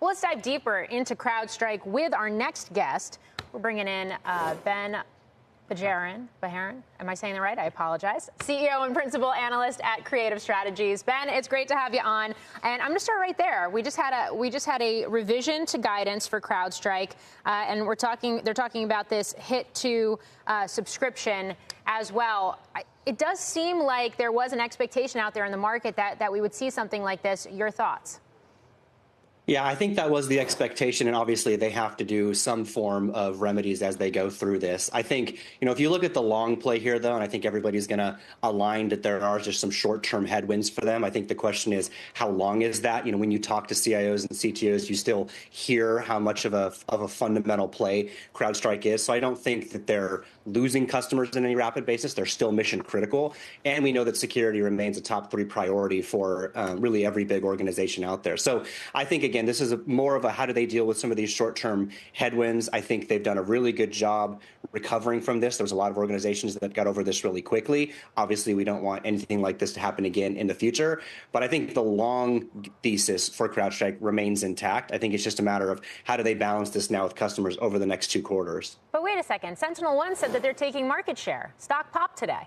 Well, let's dive deeper into CrowdStrike with our next guest. We're bringing in Ben Bajarin. Am I saying that right? I apologize. CEO and principal analyst at Creative Strategies. Ben, it's great to have you on. And I'm going to start right there. We just had a revision to guidance for CrowdStrike, and they're talking about this hit to subscription as well. It does seem like there was an expectation out there in the market that we would see something like this. Your thoughts? Yeah, I think that was the expectation, and obviously they have to do some form of remedies as they go through this. I think, if you look at the long play here, though, and I think everybody's going to align that there are just some short-term headwinds for them. I think the question is, how long is that? When you talk to CIOs and CTOs, you still hear how much of a fundamental play CrowdStrike is. So I don't think that they're losing customers in any rapid basis. They're still mission critical, and we know that security remains a top 3 priority for really every big organization out there. So I think, again, this is more of a how do they deal with some of these short-term headwinds. I think they've done a really good job recovering from this. There was a lot of organizations that got over this really quickly. Obviously, we don't want anything like this to happen again in the future. But I think the long thesis for CrowdStrike remains intact. I think it's just a matter of how do they balance this now with customers over the next 2 quarters. But wait a second. SentinelOne said that they're taking market share. Stock popped today.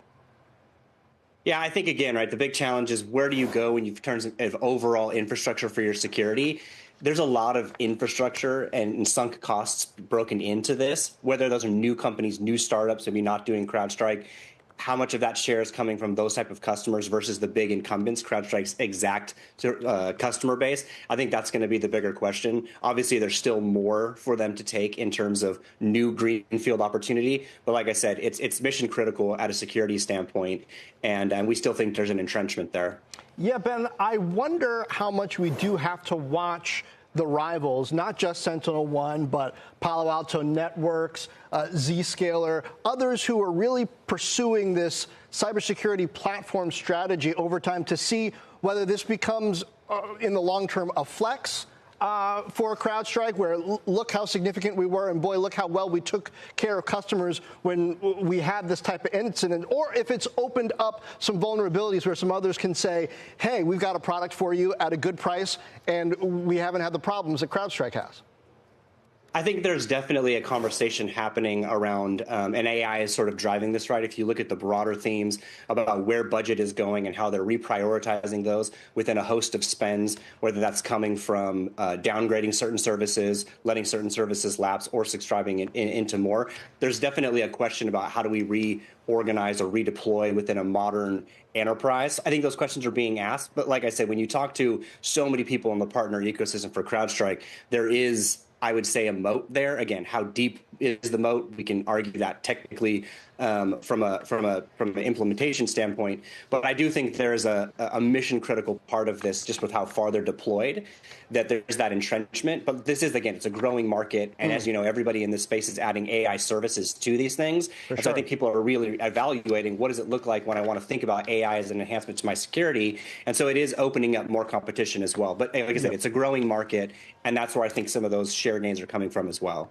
Yeah, I think, again, right, the big challenge is where do you go when you've turned of overall infrastructure for your security? There's a lot of infrastructure and sunk costs broken into this, whether those are new companies, new startups, maybe not doing CrowdStrike. How much of that share is coming from those type of customers versus the big incumbents, CrowdStrike's exact customer base? I think that's going to be the bigger question. Obviously, there's still more for them to take in terms of new greenfield opportunity. But like I said, it's mission critical at a security standpoint, and we still think there's an entrenchment there. Yeah, Ben, I wonder how much we do have to watch the rivals, not just SentinelOne, but Palo Alto Networks, Zscaler, others who are really pursuing this cybersecurity platform strategy over time to see whether this becomes, in the long term, a flex for CrowdStrike, where look how significant we were, and boy, look how well we took care of customers when we had this type of incident, or if it's opened up some vulnerabilities where some others can say, hey, we've got a product for you at a good price, and we haven't had the problems that CrowdStrike has. I think there's definitely a conversation happening around, and AI is sort of driving this, right? If you look at the broader themes about where budget is going and how they're reprioritizing those within a host of spends, whether that's coming from downgrading certain services, letting certain services lapse, or subscribing into more, there's definitely a question about how do we reorganize or redeploy within a modern enterprise. I think those questions are being asked, but like I said, when you talk to so many people in the partner ecosystem for CrowdStrike, there is, I would say, a moat there. Again, how deep is the moat? We can argue that technically from an implementation standpoint, but I do think there's a mission critical part of this, just with how far they're deployed, that there's that entrenchment. But this is, again, it's a growing market, and as you know, everybody in this space is adding AI services to these things. So I think people are really evaluating what does it look like when I want to think about AI as an enhancement to my security, and so it is opening up more competition as well. But like I said, it's a growing market, and that's where I think some of those share gains are coming from as well.